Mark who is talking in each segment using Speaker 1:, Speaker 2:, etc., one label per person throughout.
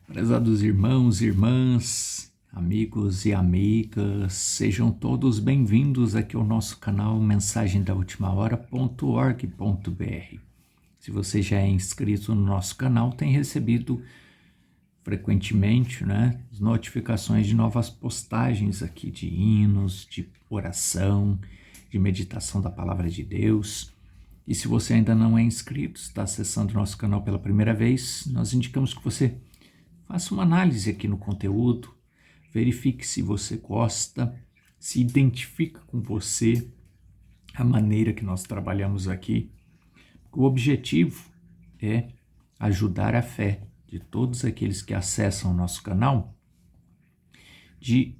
Speaker 1: Prezados irmãos e irmãs, amigos e amigas, sejam todos bem-vindos aqui ao nosso canal Mensagem da Última Hora.org.br. Se você já é inscrito no nosso canal, tem recebido frequentemente, as notificações de novas postagens aqui de hinos, de oração, de meditação da Palavra de Deus. E se você ainda não é inscrito, está acessando nosso canal pela primeira vez, nós indicamos que você faça uma análise aqui no conteúdo, verifique se você gosta, se identifica com você, a maneira que nós trabalhamos aqui. O objetivo é ajudar a fé de todos aqueles que acessam o nosso canal, de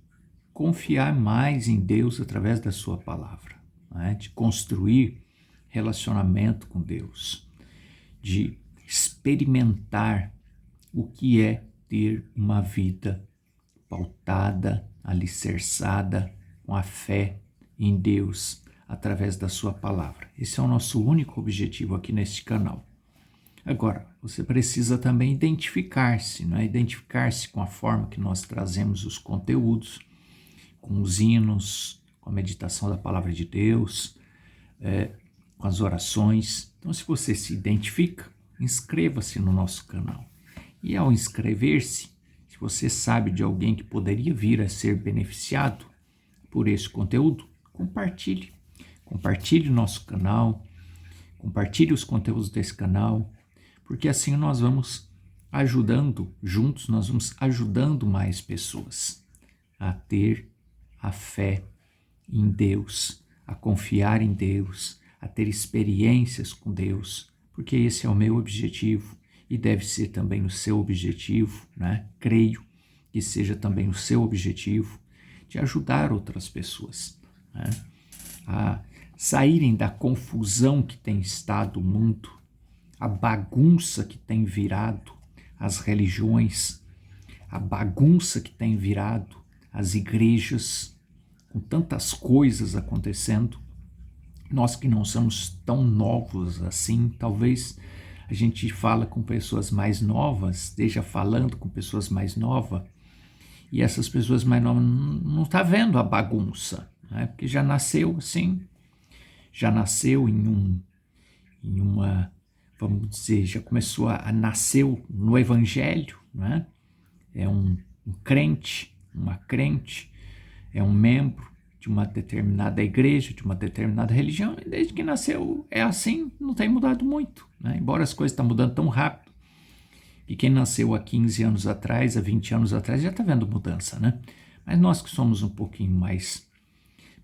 Speaker 1: confiar mais em Deus através da sua palavra, de construir relacionamento com Deus, de experimentar o que é ter uma vida pautada, alicerçada com a fé em Deus através da sua palavra. Esse é o nosso único objetivo aqui neste canal. Agora, você precisa também identificar-se, identificar-se com a forma que nós trazemos os conteúdos, com os hinos, com a meditação da palavra de Deus, com as orações. Então, se você se identifica, inscreva-se no nosso canal. E ao inscrever-se, se você sabe de alguém que poderia vir a ser beneficiado por esse conteúdo, compartilhe. Compartilhe o nosso canal, compartilhe os conteúdos desse canal, porque assim nós vamos ajudando, juntos nós vamos ajudando mais pessoas a ter a fé em Deus, a confiar em Deus, a ter experiências com Deus, porque esse é o meu objetivo. E deve ser também o seu objetivo, Creio que seja também o seu objetivo de ajudar outras pessoas, a saírem da confusão que tem estado o mundo, a bagunça que tem virado as religiões, a bagunça que tem virado as igrejas, com tantas coisas acontecendo. Nós que não somos tão novos assim, talvez a gente fala com pessoas mais novas, esteja falando com pessoas mais novas, e essas pessoas mais novas não estão vendo a bagunça, porque já nasceu assim, já nasceu em uma, vamos dizer, já começou nasceu no evangelho, é um crente, uma crente, é um membro de uma determinada igreja, de uma determinada religião, e desde que nasceu é assim, não tem mudado muito, embora as coisas estão mudando tão rápido, e quem nasceu há 15 anos atrás, há 20 anos atrás, já está vendo mudança, Mas nós que somos um pouquinho mais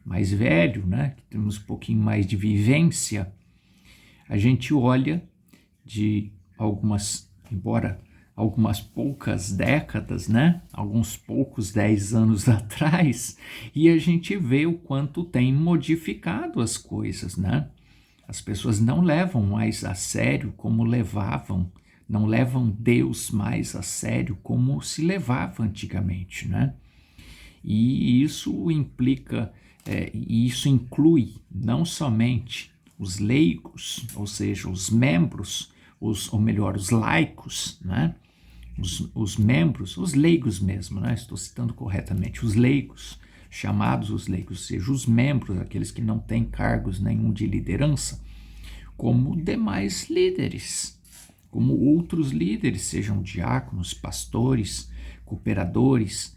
Speaker 1: velho, que temos um pouquinho mais de vivência, a gente olha de embora algumas poucas décadas, alguns poucos 10 anos atrás, e a gente vê o quanto tem modificado as coisas, As pessoas não levam mais a sério como levavam, não levam Deus mais a sério como se levava antigamente, E isso implica, isso inclui não somente os leigos, ou seja, os membros, os laicos, os membros, os leigos mesmo, estou citando corretamente, os leigos, chamados os leigos, ou seja, os membros, aqueles que não têm cargos nenhum de liderança, como demais líderes, como outros líderes, sejam diáconos, pastores, cooperadores,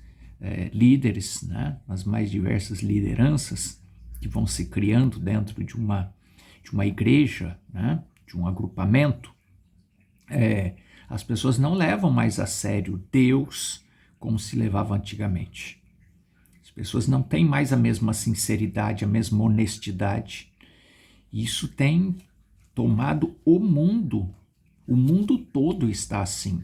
Speaker 1: líderes, as mais diversas lideranças que vão se criando dentro de uma igreja, de um agrupamento. As pessoas não levam mais a sério Deus como se levava antigamente. As pessoas não têm mais a mesma sinceridade, a mesma honestidade. Isso tem tomado o mundo. O mundo todo está assim.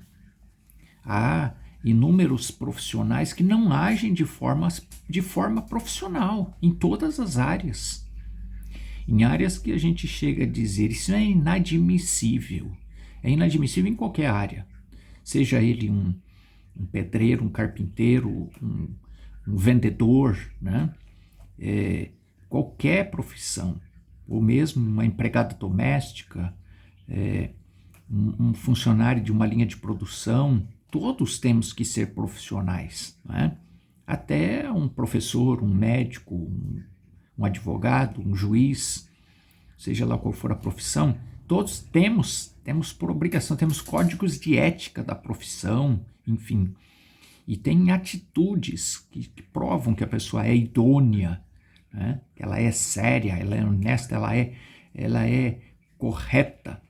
Speaker 1: Há inúmeros profissionais que não agem de forma profissional em todas as áreas. Em áreas que a gente chega a dizer, isso é inadmissível. É inadmissível em qualquer área, seja ele um pedreiro, um carpinteiro, um vendedor, qualquer profissão, ou mesmo uma empregada doméstica, um funcionário de uma linha de produção, todos temos que ser profissionais, né? Até um professor, um médico, um advogado, um juiz, seja lá qual for a profissão, todos temos por obrigação, temos códigos de ética da profissão, enfim. E tem atitudes que provam que a pessoa é idônea, né? Ela é séria, ela é honesta, ela é correta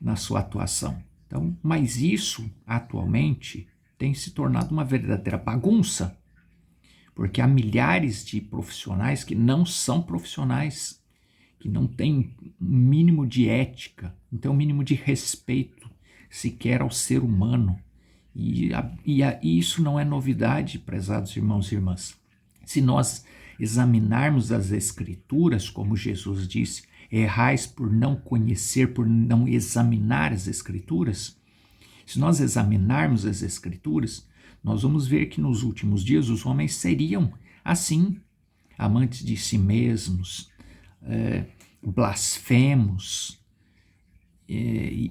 Speaker 1: na sua atuação. Então, mas isso, atualmente, tem se tornado uma verdadeira bagunça, porque há milhares de profissionais que não são profissionais, que não têm um mínimo de ética, não têm um mínimo de respeito sequer ao ser humano. E isso não é novidade, prezados irmãos e irmãs. Se nós examinarmos as Escrituras, como Jesus disse, errais por não conhecer, por não examinar as Escrituras. Se nós examinarmos as Escrituras, nós vamos ver que nos últimos dias os homens seriam assim, amantes de si mesmos, blasfemos,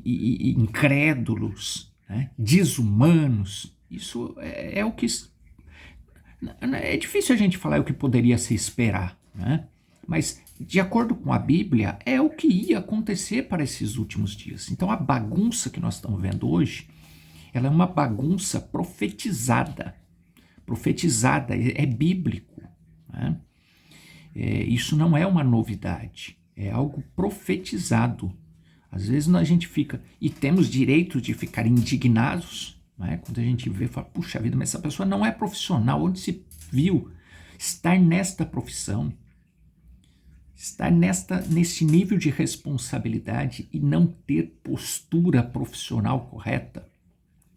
Speaker 1: incrédulos, né? Desumanos. Isso é o que... É difícil a gente falar o que poderia se esperar, né? Mas, de acordo com a Bíblia, é o que ia acontecer para esses últimos dias. Então, a bagunça que nós estamos vendo hoje, ela é uma bagunça profetizada. Profetizada, é bíblico, né? Isso não é uma novidade, é algo profetizado. Às vezes a gente fica, e temos direito de ficar indignados, né? Quando a gente vê, fala, puxa vida, mas essa pessoa não é profissional, onde se viu estar nesta profissão? Estar nesse nível de responsabilidade e não ter postura profissional correta,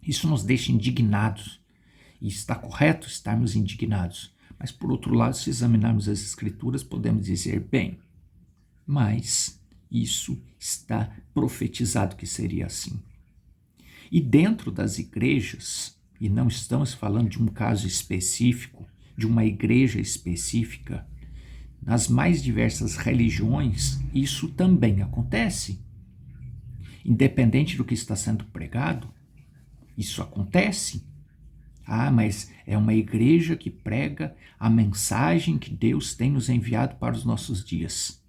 Speaker 1: isso nos deixa indignados. E está correto estarmos indignados. Mas, por outro lado, se examinarmos as Escrituras, podemos dizer, bem, mas isso está profetizado que seria assim. E dentro das igrejas, e não estamos falando de um caso específico, de uma igreja específica, nas mais diversas religiões, isso também acontece. Independente do que está sendo pregado, isso acontece. Ah, mas é uma igreja que prega a mensagem que Deus tem nos enviado para os nossos dias.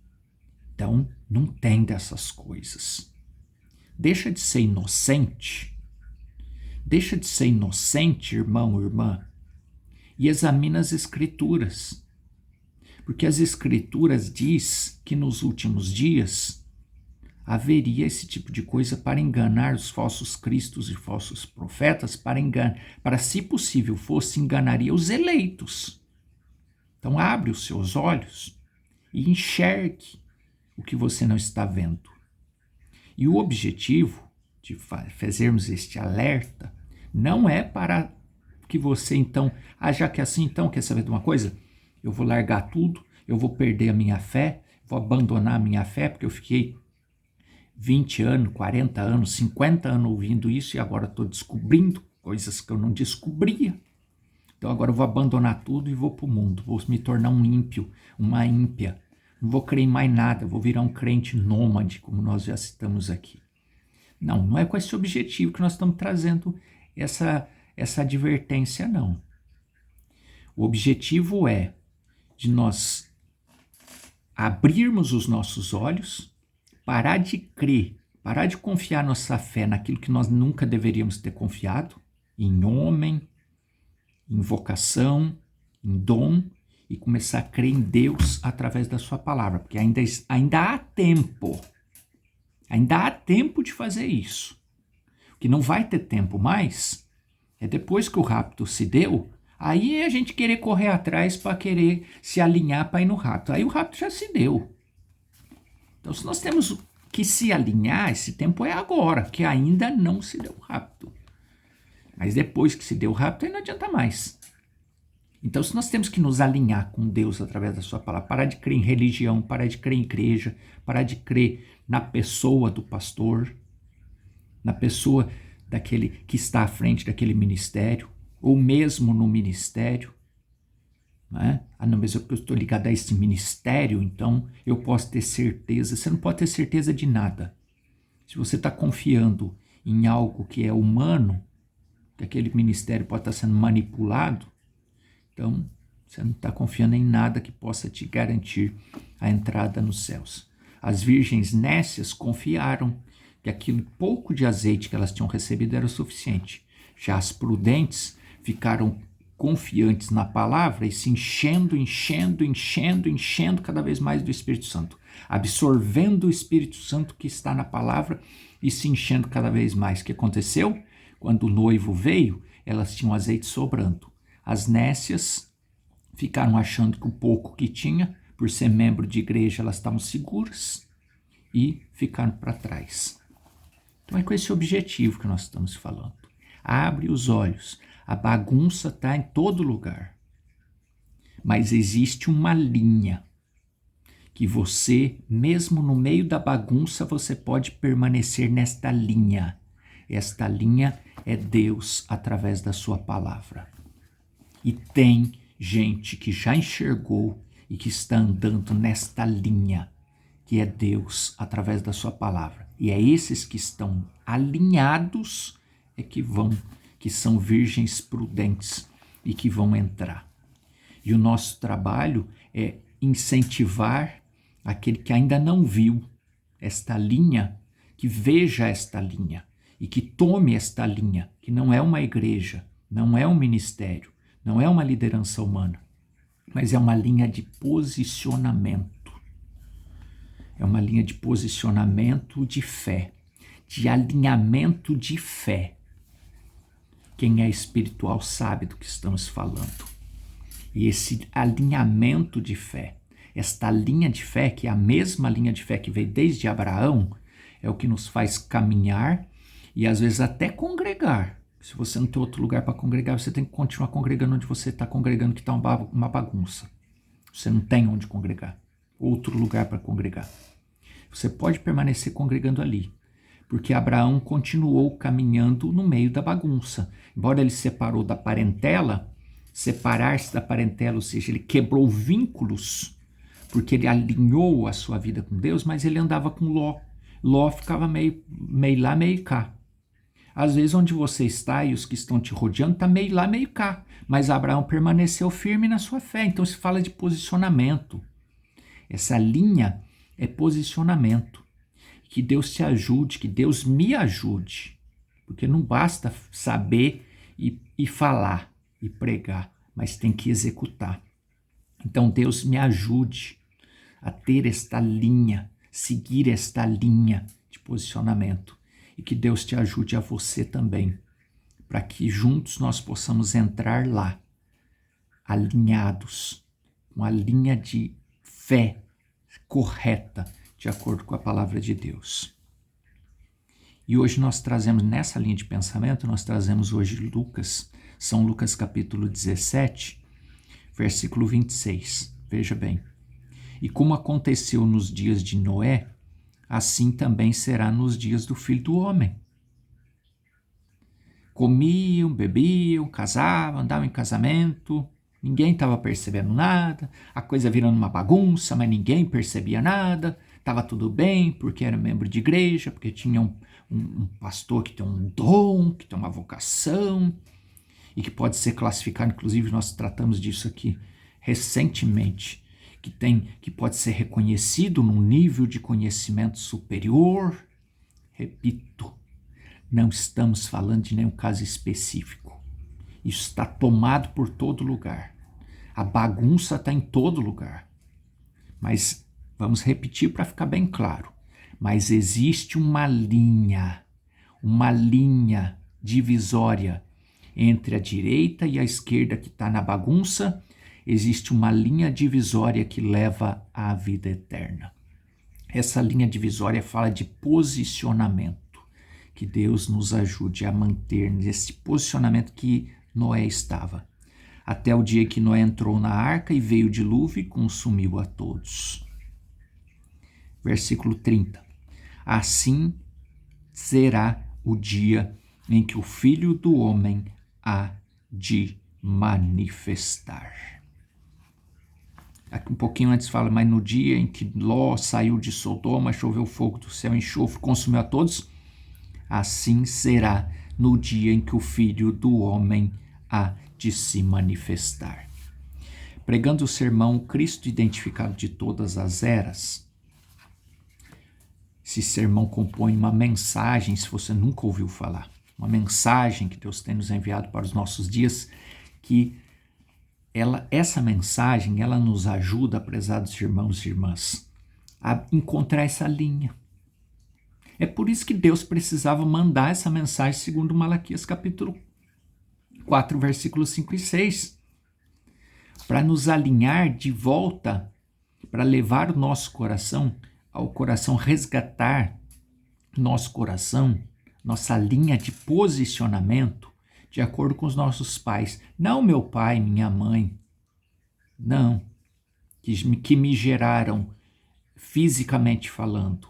Speaker 1: Então, não tem dessas coisas. Deixa de ser inocente. Deixa de ser inocente, irmão, irmã, e examina as Escrituras. Porque as Escrituras diz que nos últimos dias haveria esse tipo de coisa para enganar os falsos cristos e falsos profetas, para, se possível fosse, enganaria os eleitos. Então abre os seus olhos e enxergue o que você não está vendo. E o objetivo de fazermos este alerta não é para que você então, já que é assim, então, quer saber de uma coisa? Eu vou largar tudo, eu vou perder a minha fé, vou abandonar a minha fé, porque eu fiquei 20 anos, 40 anos, 50 anos ouvindo isso e agora estou descobrindo coisas que eu não descobria. Então agora eu vou abandonar tudo e vou para o mundo, vou me tornar um ímpio, uma ímpia. Não vou crer em mais nada, vou virar um crente nômade, como nós já citamos aqui. Não, não é com esse objetivo que nós estamos trazendo essa advertência, não. O objetivo é de nós abrirmos os nossos olhos, parar de crer, parar de confiar nossa fé naquilo que nós nunca deveríamos ter confiado, em homem, em vocação, em dom, e começar a crer em Deus através da sua palavra, porque ainda há tempo de fazer isso. O que não vai ter tempo mais é depois que o rapto se deu, aí a gente querer correr atrás para querer se alinhar para ir no rapto. Aí o rapto já se deu. Então, se nós temos que se alinhar, esse tempo é agora, que ainda não se deu o rapto. Mas depois que se deu o rapto, aí não adianta mais. Então, se nós temos que nos alinhar com Deus através da sua palavra, parar de crer em religião, parar de crer em igreja, parar de crer na pessoa do pastor, na pessoa daquele que está à frente daquele ministério, ou mesmo no ministério, né? Ah, não, mas eu estou ligado a esse ministério, então eu posso ter certeza. Você não pode ter certeza de nada. Se você está confiando em algo que é humano, que aquele ministério pode estar sendo manipulado, então você não está confiando em nada que possa te garantir a entrada nos céus. As virgens nécias confiaram que aquele pouco de azeite que elas tinham recebido era o suficiente. Já as prudentes ficaram confiantes na palavra e se enchendo cada vez mais do Espírito Santo, absorvendo o Espírito Santo que está na palavra e se enchendo cada vez mais. O que aconteceu? Quando o noivo veio, elas tinham azeite sobrando. As nécias ficaram achando que o pouco que tinha, por ser membro de igreja, elas estavam seguras e ficaram para trás. Então é com esse objetivo que nós estamos falando. Abre os olhos. A bagunça está em todo lugar. Mas existe uma linha que você, mesmo no meio da bagunça, você pode permanecer nesta linha. Esta linha é Deus através da sua palavra. E tem gente que já enxergou e que está andando nesta linha, que é Deus através da sua palavra. E é esses que estão alinhados que são virgens prudentes e que vão entrar. E o nosso trabalho é incentivar aquele que ainda não viu esta linha, que veja esta linha e que tome esta linha, que não é uma igreja, não é um ministério, não é uma liderança humana, mas é uma linha de posicionamento. É uma linha de posicionamento de fé, de alinhamento de fé. Quem é espiritual sabe do que estamos falando. E esse alinhamento de fé, esta linha de fé, que é a mesma linha de fé que veio desde Abraão, é o que nos faz caminhar e às vezes até congregar. Se você não tem outro lugar para congregar, você tem que continuar congregando onde você está congregando, que está uma bagunça. Você não tem onde congregar, outro lugar para congregar. Você pode permanecer congregando ali, porque Abraão continuou caminhando no meio da bagunça. Embora ele separou da parentela, separar-se da parentela, ou seja, ele quebrou vínculos, porque ele alinhou a sua vida com Deus, mas ele andava com Ló. Ló ficava meio lá, meio cá. Às vezes onde você está e os que estão te rodeando está meio lá, meio cá. Mas Abraão permaneceu firme na sua fé. Então se fala de posicionamento. Essa linha é posicionamento. Que Deus te ajude, que Deus me ajude. Porque não basta saber e falar e pregar, mas tem que executar. Então Deus me ajude a ter esta linha, seguir esta linha de posicionamento. E que Deus te ajude a você também, para que juntos nós possamos entrar lá, alinhados, com a linha de fé correta, de acordo com a palavra de Deus. E hoje nós trazemos, nessa linha de pensamento, nós trazemos hoje Lucas, São Lucas capítulo 17, versículo 26. Veja bem. E como aconteceu nos dias de Noé, assim também será nos dias do Filho do Homem. Comiam, bebiam, casavam, andavam em casamento, ninguém estava percebendo nada, a coisa virando uma bagunça, mas ninguém percebia nada. Estava tudo bem, porque era membro de igreja, porque tinha um pastor que tem um dom, que tem uma vocação, e que pode ser classificado, inclusive nós tratamos disso aqui recentemente, que pode ser reconhecido num nível de conhecimento superior. Repito, não estamos falando de nenhum caso específico. Isso está tomado por todo lugar. A bagunça está em todo lugar. Mas vamos repetir para ficar bem claro. Mas existe uma linha divisória entre a direita e a esquerda que está na bagunça. Existe uma linha divisória que leva à vida eterna. Essa linha divisória fala de posicionamento. Que Deus nos ajude a manter nesse posicionamento que Noé estava. Até o dia que Noé entrou na arca e veio o dilúvio e consumiu a todos. Versículo 30. Assim será o dia em que o Filho do Homem há de manifestar. Aqui um pouquinho antes fala, mas no dia em que Ló saiu de Sodoma, choveu fogo do céu, enxofre, consumiu a todos, assim será no dia em que o Filho do Homem há de se manifestar. Pregando o sermão Cristo identificado de todas as eras. Esse sermão compõe uma mensagem, se você nunca ouviu falar, uma mensagem que Deus tem nos enviado para os nossos dias, que essa mensagem, ela nos ajuda, prezados irmãos e irmãs, a encontrar essa linha. É por isso que Deus precisava mandar essa mensagem segundo Malaquias capítulo 4, versículos 5 e 6, para nos alinhar de volta, para levar o nosso coração ao coração, resgatar nosso coração, nossa linha de posicionamento, de acordo com os nossos pais. Não meu pai, minha mãe, não, que me geraram fisicamente falando.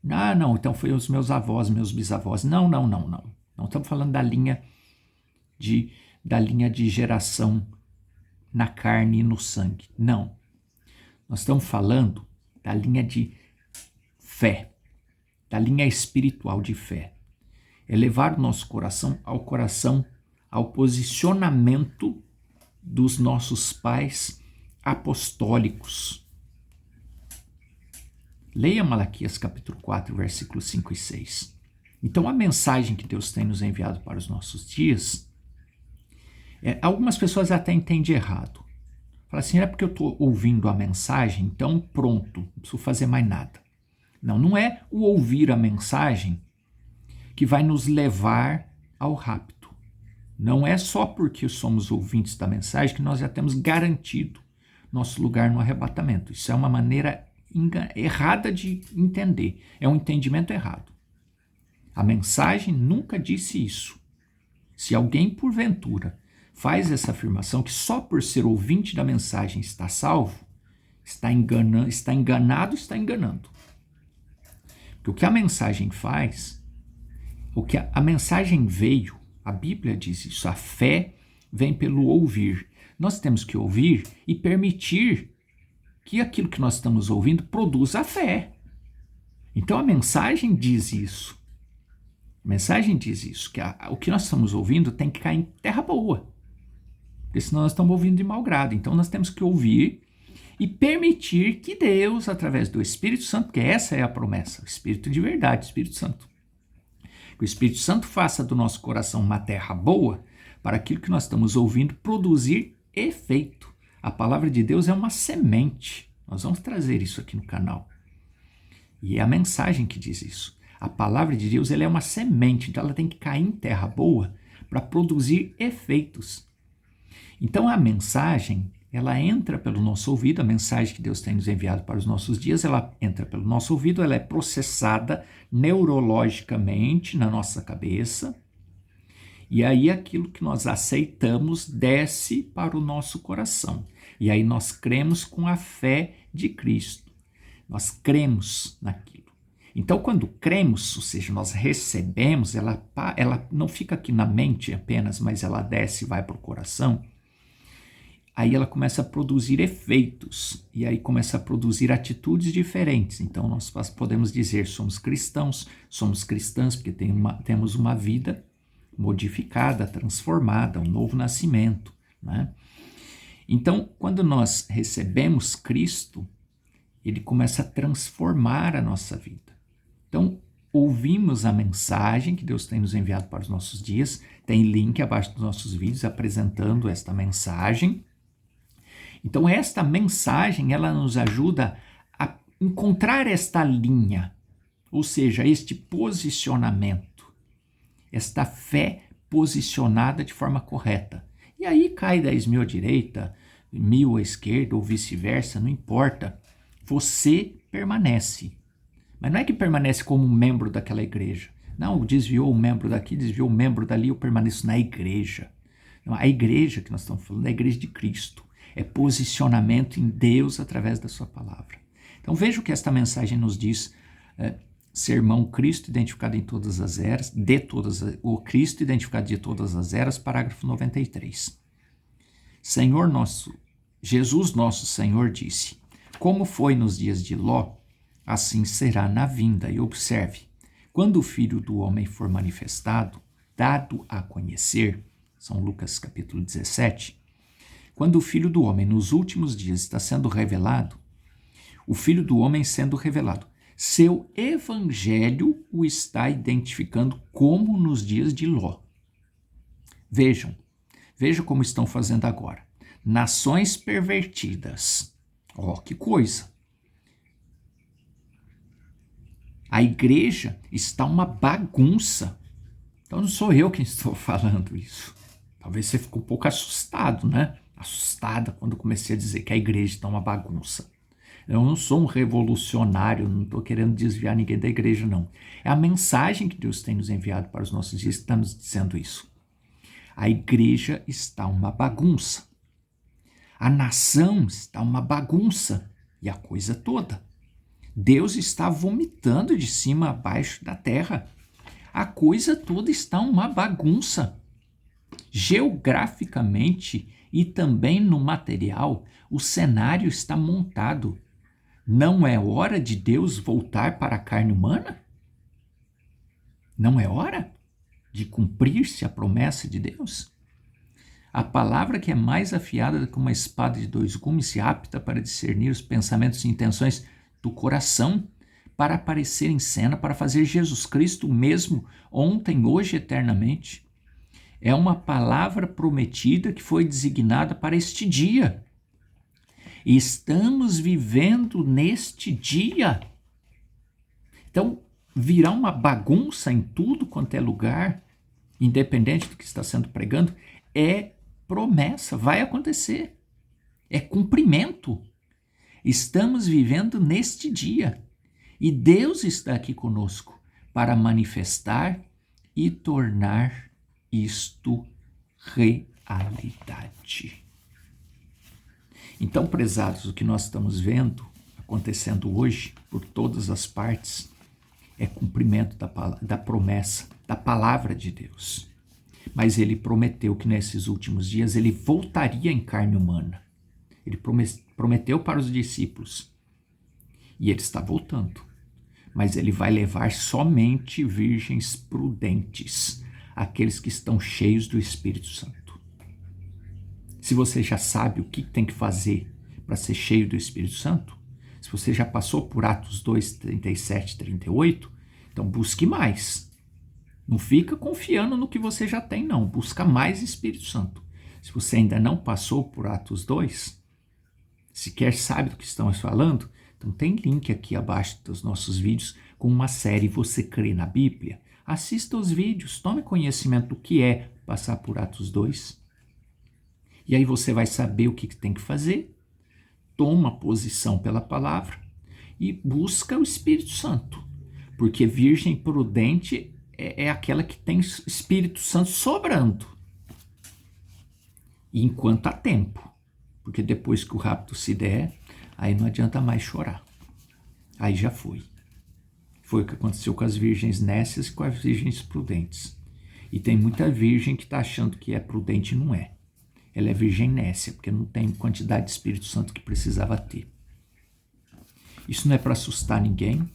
Speaker 1: Não, então foi os meus avós, meus bisavós. Não. Não estamos falando da linha de geração na carne e no sangue. Não. Nós estamos falando da linha de fé, da linha espiritual de fé. É levar o nosso coração, ao posicionamento dos nossos pais apostólicos. Leia Malaquias capítulo 4, versículos 5 e 6. Então, a mensagem que Deus tem nos enviado para os nossos dias, algumas pessoas até entendem errado. Fala assim, é porque eu estou ouvindo a mensagem, então pronto, não preciso fazer mais nada. Não é o ouvir a mensagem que vai nos levar ao rapto. Não é só porque somos ouvintes da mensagem que nós já temos garantido nosso lugar no arrebatamento. Isso é uma maneira errada de entender. É um entendimento errado. A mensagem nunca disse isso. Se alguém, porventura, faz essa afirmação que só por ser ouvinte da mensagem está salvo, está enganando. Porque o que a mensagem faz, o que a mensagem veio, a Bíblia diz isso, a fé vem pelo ouvir. Nós temos que ouvir e permitir que aquilo que nós estamos ouvindo produza a fé. Então a mensagem diz isso. A mensagem diz isso, que o que nós estamos ouvindo tem que cair em terra boa. Porque senão nós estamos ouvindo de mau grado. Então nós temos que ouvir e permitir que Deus, através do Espírito Santo, porque essa é a promessa, o Espírito de verdade, o Espírito Santo, que o Espírito Santo faça do nosso coração uma terra boa para aquilo que nós estamos ouvindo produzir efeito. A palavra de Deus é uma semente. Nós vamos trazer isso aqui no canal. E é a mensagem que diz isso. A palavra de Deus, ela é uma semente, então ela tem que cair em terra boa para produzir efeitos. Então a mensagem, ela entra pelo nosso ouvido, a mensagem que Deus tem nos enviado para os nossos dias, ela entra pelo nosso ouvido, ela é processada neurologicamente na nossa cabeça, e aí aquilo que nós aceitamos desce para o nosso coração. E aí nós cremos com a fé de Cristo. Nós cremos naquilo. Então, quando cremos, ou seja, nós recebemos, ela não fica aqui na mente apenas, mas ela desce e vai para o coração. Aí ela começa a produzir efeitos, e aí começa a produzir atitudes diferentes. Então, nós podemos dizer, somos cristãos, somos cristãs, porque temos uma vida modificada, transformada, um novo nascimento, né? Então, quando nós recebemos Cristo, ele começa a transformar a nossa vida. Então, ouvimos a mensagem que Deus tem nos enviado para os nossos dias, tem link abaixo dos nossos vídeos apresentando esta mensagem. Então, esta mensagem, ela nos ajuda a encontrar esta linha, ou seja, este posicionamento, esta fé posicionada de forma correta. E aí cai 10 mil à direita, 1000 à esquerda ou vice-versa, não importa. Você permanece. Mas não é que permanece como um membro daquela igreja. Não, desviou um membro daqui, desviou um membro dali, eu permaneço na igreja. Não, a igreja que nós estamos falando é a igreja de Cristo. É posicionamento em Deus através da sua palavra. Então veja o que esta mensagem nos diz. Sermão Cristo identificado em todas as eras, o Cristo identificado de todas as eras, parágrafo 93. Jesus nosso Senhor disse, como foi nos dias de Ló, assim será na vinda. E observe, quando o Filho do Homem for manifestado, dado a conhecer, São Lucas capítulo 17, quando o Filho do Homem nos últimos dias está sendo revelado, o Filho do Homem sendo revelado, seu evangelho o está identificando como nos dias de Ló. Vejam como estão fazendo agora. Nações pervertidas. Que coisa. A igreja está uma bagunça. Então não sou eu quem estou falando isso. Talvez você ficou um pouco assustado, né? Assustada quando comecei a dizer que a igreja está uma bagunça. Eu não sou um revolucionário, não estou querendo desviar ninguém da igreja, não. É a mensagem que Deus tem nos enviado para os nossos dias que está nos dizendo isso. A igreja está uma bagunça. A nação está uma bagunça. E a coisa toda. Deus está vomitando de cima a baixo da terra. A coisa toda está uma bagunça. Geograficamente e também no material, o cenário está montado. Não é hora de Deus voltar para a carne humana? Não é hora de cumprir-se a promessa de Deus? A palavra que é mais afiada do que uma espada de dois gumes e apta para discernir os pensamentos e intenções do coração, para aparecer em cena, para fazer Jesus Cristo o mesmo ontem, hoje, eternamente. É uma palavra prometida que foi designada para este dia. Estamos vivendo neste dia. Então, virá uma bagunça em tudo quanto é lugar, independente do que está sendo pregando, é promessa, vai acontecer. É cumprimento. Estamos vivendo neste dia. E Deus está aqui conosco para manifestar e tornar isto realidade. Então, prezados, o que nós estamos vendo acontecendo hoje, por todas as partes, é cumprimento da promessa, da palavra de Deus. Mas ele prometeu que nesses últimos dias ele voltaria em carne humana. Ele prometeu para os discípulos. E ele está voltando. Mas ele vai levar somente virgens prudentes, aqueles que estão cheios do Espírito Santo. Se você já sabe o que tem que fazer para ser cheio do Espírito Santo, se você já passou por Atos 2, 37, 38, então busque mais. Não fica confiando no que você já tem, não. Busca mais Espírito Santo. Se você ainda não passou por Atos 2, sequer sabe do que estamos falando, então tem link aqui abaixo dos nossos vídeos com uma série Você Crê na Bíblia. Assista os vídeos, tome conhecimento do que é passar por Atos 2. E aí você vai saber o que tem que fazer, toma posição pela palavra e busca o Espírito Santo. Porque virgem prudente é aquela que tem Espírito Santo sobrando. E enquanto há tempo. Porque depois que o rapto se der, aí não adianta mais chorar. Aí já foi. Foi o que aconteceu com as virgens nécias e com as virgens prudentes. E tem muita virgem que está achando que é prudente e não é. Ela é virgem nécia, porque não tem quantidade de Espírito Santo que precisava ter. Isso não é para assustar ninguém,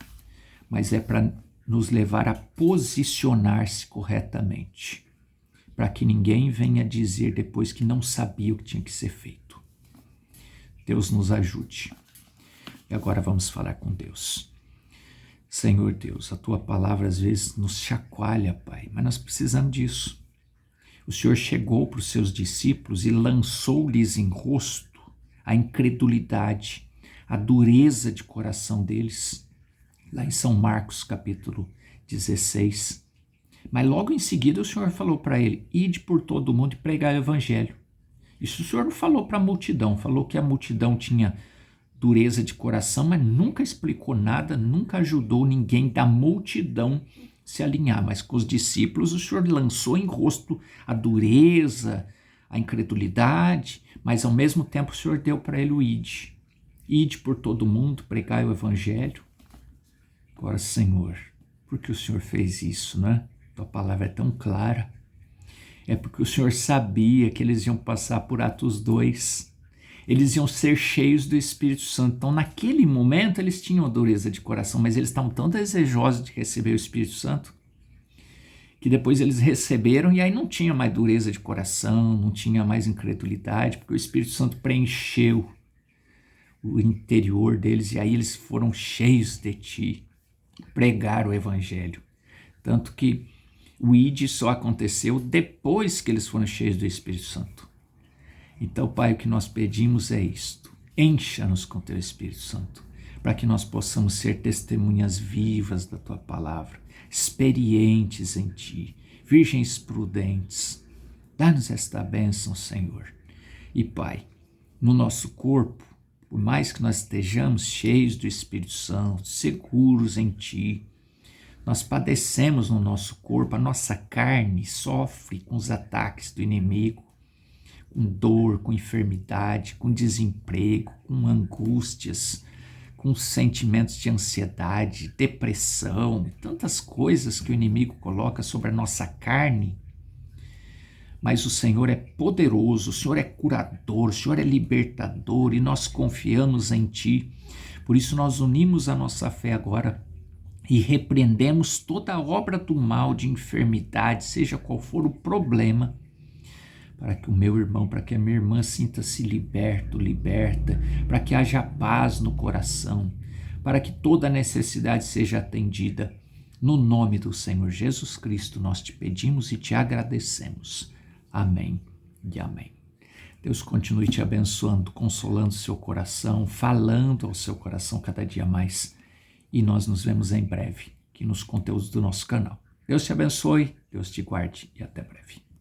Speaker 1: mas é para nos levar a posicionar-se corretamente. Para que ninguém venha dizer depois que não sabia o que tinha que ser feito. Deus nos ajude. E agora vamos falar com Deus. Senhor Deus, a Tua palavra às vezes nos chacoalha, Pai, mas nós precisamos disso. O Senhor chegou para os seus discípulos e lançou-lhes em rosto a incredulidade, a dureza de coração deles, lá em São Marcos, capítulo 16. Mas logo em seguida o Senhor falou para ele, ide por todo o mundo e pregai o evangelho. Isso o Senhor não falou para a multidão, falou que a multidão tinha dureza de coração, mas nunca explicou nada, nunca ajudou ninguém da multidão se alinhar, mas com os discípulos o Senhor lançou em rosto a dureza, a incredulidade, mas ao mesmo tempo o Senhor deu para ele o ide. Ide por todo mundo, pregai o evangelho. Agora, Senhor, por que o Senhor fez isso, né? Tua palavra é tão clara. É porque o Senhor sabia que eles iam passar por Atos 2. Eles iam ser cheios do Espírito Santo. Então, naquele momento, eles tinham dureza de coração, mas eles estavam tão desejosos de receber o Espírito Santo que depois eles receberam e aí não tinha mais dureza de coração, não tinha mais incredulidade, porque o Espírito Santo preencheu o interior deles e aí eles foram cheios de ti, pregaram o evangelho. Tanto que o ID só aconteceu depois que eles foram cheios do Espírito Santo. Então, Pai, o que nós pedimos é isto: encha-nos com teu Espírito Santo, para que nós possamos ser testemunhas vivas da tua palavra, experientes em ti, virgens prudentes. Dá-nos esta bênção, Senhor. E, Pai, no nosso corpo, por mais que nós estejamos cheios do Espírito Santo, seguros em ti, nós padecemos no nosso corpo, a nossa carne sofre com os ataques do inimigo, com dor, com enfermidade, com desemprego, com angústias, com sentimentos de ansiedade, depressão, tantas coisas que o inimigo coloca sobre a nossa carne. Mas o Senhor é poderoso, o Senhor é curador, o Senhor é libertador e nós confiamos em Ti. Por isso nós unimos a nossa fé agora e repreendemos toda a obra do mal, de enfermidade, seja qual for o problema, para que o meu irmão, para que a minha irmã sinta-se liberta, para que haja paz no coração, para que toda necessidade seja atendida. No nome do Senhor Jesus Cristo nós te pedimos e te agradecemos. Amém e amém. Deus continue te abençoando, consolando seu coração, falando ao seu coração cada dia mais. E nós nos vemos em breve aqui nos conteúdos do nosso canal. Deus te abençoe, Deus te guarde e até breve.